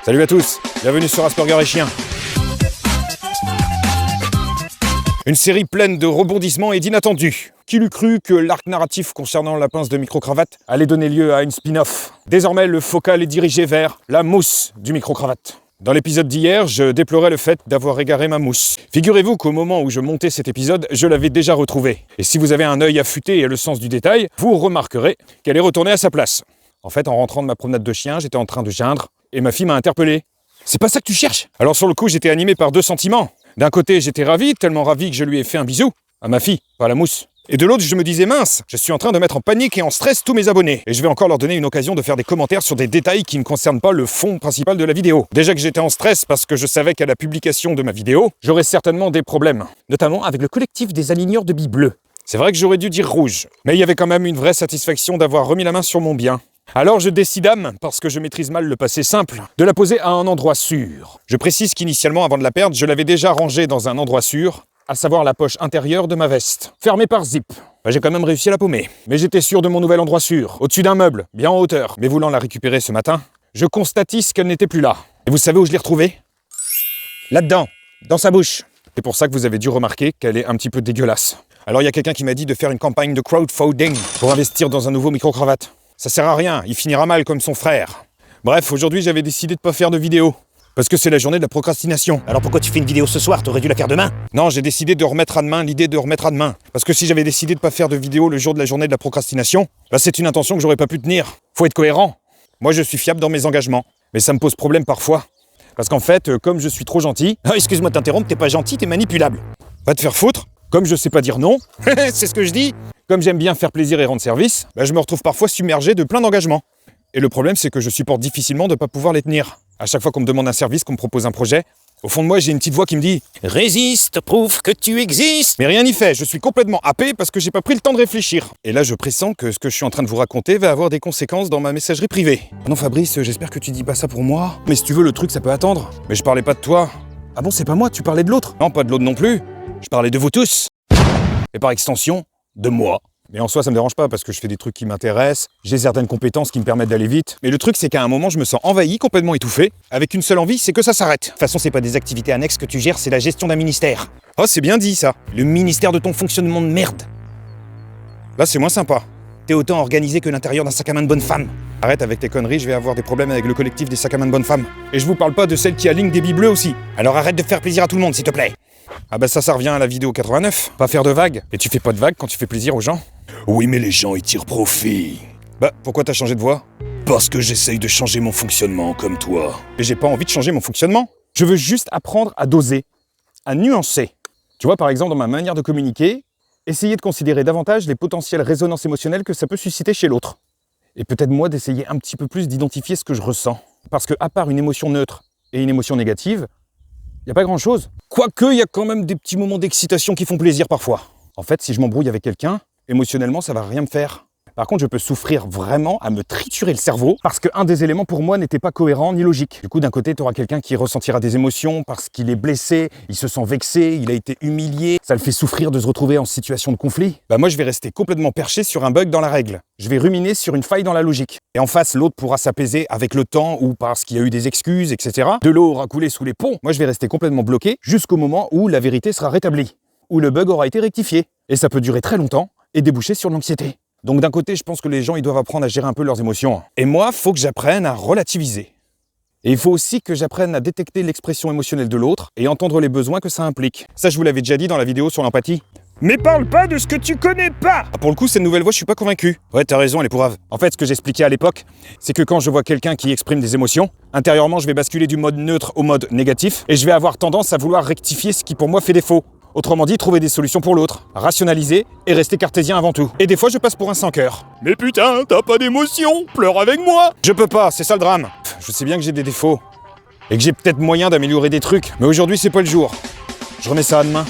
Salut à tous, bienvenue sur Asperger et Chien. Une série pleine de rebondissements et d'inattendus. Qui l'eût cru que l'arc narratif concernant la pince de micro-cravate allait donner lieu à une spin-off. Désormais, le focal est dirigé vers la mousse du micro-cravate. Dans l'épisode d'hier, je déplorais le fait d'avoir égaré ma mousse. Figurez-vous qu'au moment où je montais cet épisode, je l'avais déjà retrouvée. Et si vous avez un œil affûté et le sens du détail, vous remarquerez qu'elle est retournée à sa place. En fait, en rentrant de ma promenade de chien, j'étais en train de geindre et ma fille m'a interpellé. « C'est pas ça que tu cherches ?» Alors sur le coup, j'étais animé par deux sentiments. D'un côté, j'étais ravi, tellement ravi que je lui ai fait un bisou. À ma fille, pas à la mousse. Et de l'autre, je me disais, mince, je suis en train de mettre en panique et en stress tous mes abonnés. Et je vais encore leur donner une occasion de faire des commentaires sur des détails qui ne concernent pas le fond principal de la vidéo. Déjà que j'étais en stress parce que je savais qu'à la publication de ma vidéo, j'aurais certainement des problèmes. Notamment avec le collectif des aligneurs de billes bleues. C'est vrai que j'aurais dû dire rouge. Mais il y avait quand même une vraie satisfaction d'avoir remis la main sur mon bien. Alors je décidame, parce que je maîtrise mal le passé simple, de la poser à un endroit sûr. Je précise qu'initialement, avant de la perdre, je l'avais déjà rangée dans un endroit sûr, à savoir la poche intérieure de ma veste, fermée par zip. J'ai quand même réussi à la paumer. Mais j'étais sûr de mon nouvel endroit sûr, au-dessus d'un meuble, bien en hauteur. Mais voulant la récupérer ce matin, je constatisse qu'elle n'était plus là. Et vous savez où je l'ai retrouvée ? Là-dedans, dans sa bouche. C'est pour ça que vous avez dû remarquer qu'elle est un petit peu dégueulasse. Alors il y a quelqu'un qui m'a dit de faire une campagne de crowdfunding pour investir dans un nouveau micro-cravate. Ça sert à rien, il finira mal comme son frère. Bref, aujourd'hui j'avais décidé de pas faire de vidéo. Parce que c'est la journée de la procrastination. Alors pourquoi tu fais une vidéo ce soir? T'aurais dû la faire demain? Non, j'ai décidé de remettre à demain l'idée de remettre à demain. Parce que si j'avais décidé de pas faire de vidéo le jour de la journée de la procrastination, bah c'est une intention que j'aurais pas pu tenir. Faut être cohérent. Moi je suis fiable dans mes engagements. Mais ça me pose problème parfois. Parce qu'en fait, comme je suis trop gentil... Ah, excuse-moi de t'interrompre, t'es pas gentil, t'es manipulable. Va te faire foutre. Comme je sais pas dire non, c'est ce que je dis. Comme j'aime bien faire plaisir et rendre service, bah je me retrouve parfois submergé de plein d'engagements. Et le problème, c'est que je supporte difficilement de ne pas pouvoir les tenir. À chaque fois qu'on me demande un service, qu'on me propose un projet, au fond de moi, j'ai une petite voix qui me dit « Résiste, prouve que tu existes !» Mais rien n'y fait, je suis complètement happé parce que j'ai pas pris le temps de réfléchir. Et là, je pressens que ce que je suis en train de vous raconter va avoir des conséquences dans ma messagerie privée. Non Fabrice, j'espère que tu dis pas ça pour moi. Mais si tu veux, le truc, ça peut attendre. Mais je parlais pas de toi. Ah bon, c'est pas moi, tu parlais de l'autre? Non, pas de l'autre non plus. Je parlais de vous tous. Et par extension, de moi. Mais en soi, ça me dérange pas parce que je fais des trucs qui m'intéressent, j'ai certaines compétences qui me permettent d'aller vite. Mais le truc, c'est qu'à un moment, je me sens envahi, complètement étouffé, avec une seule envie, c'est que ça s'arrête. De toute façon, c'est pas des activités annexes que tu gères, c'est la gestion d'un ministère. Oh, c'est bien dit, ça. Le ministère de ton fonctionnement de merde. Là, c'est moins sympa. T'es autant organisé que l'intérieur d'un sac à main de bonne femme. Arrête avec tes conneries, je vais avoir des problèmes avec le collectif des sacs à main de bonnes femmes. Et je vous parle pas de celle qui aligne des billes bleues aussi. Alors arrête de faire plaisir à tout le monde, s'il te plaît. Ah bah ça revient à la vidéo 89. Pas faire de vagues. Et tu fais pas de vagues quand tu fais plaisir aux gens? Oui, mais les gens y tirent profit. Bah, pourquoi t'as changé de voix? Parce que j'essaye de changer mon fonctionnement comme toi. Et j'ai pas envie de changer mon fonctionnement. Je veux juste apprendre à doser, à nuancer. Tu vois, par exemple, dans ma manière de communiquer, essayer de considérer davantage les potentielles résonances émotionnelles que ça peut susciter chez l'autre. Et peut-être moi d'essayer un petit peu plus d'identifier ce que je ressens. Parce que à part une émotion neutre et une émotion négative, y a pas grand-chose. Quoique, il y a quand même des petits moments d'excitation qui font plaisir parfois. En fait, si je m'embrouille avec quelqu'un, émotionnellement, ça va rien me faire. Par contre, je peux souffrir vraiment à me triturer le cerveau parce qu'un des éléments pour moi n'était pas cohérent ni logique. Du coup, d'un côté, tu auras quelqu'un qui ressentira des émotions parce qu'il est blessé, il se sent vexé, il a été humilié, ça le fait souffrir de se retrouver en situation de conflit. Bah moi, je vais rester complètement perché sur un bug dans la règle. Je vais ruminer sur une faille dans la logique. Et en face, l'autre pourra s'apaiser avec le temps ou parce qu'il y a eu des excuses, etc. De l'eau aura coulé sous les ponts. Moi, je vais rester complètement bloqué jusqu'au moment où la vérité sera rétablie, où le bug aura été rectifié. Et ça peut durer très longtemps et déboucher sur l'anxiété. Donc d'un côté, je pense que les gens ils doivent apprendre à gérer un peu leurs émotions. Et moi, faut que j'apprenne à relativiser. Et il faut aussi que j'apprenne à détecter l'expression émotionnelle de l'autre et entendre les besoins que ça implique. Ça, je vous l'avais déjà dit dans la vidéo sur l'empathie. Mais parle pas de ce que tu connais pas! Ah, pour le coup, cette nouvelle voix, je suis pas convaincu. Ouais, t'as raison, elle est pourrave. En fait, ce que j'expliquais à l'époque, c'est que quand je vois quelqu'un qui exprime des émotions, intérieurement, je vais basculer du mode neutre au mode négatif et je vais avoir tendance à vouloir rectifier ce qui pour moi fait défaut. Autrement dit, trouver des solutions pour l'autre, rationaliser et rester cartésien avant tout. Et des fois, je passe pour un sans-cœur. Mais putain, t'as pas d'émotion, pleure avec moi. Je peux pas, c'est ça le drame. Je sais bien que j'ai des défauts et que j'ai peut-être moyen d'améliorer des trucs, mais aujourd'hui, c'est pas le jour. Je remets ça à demain.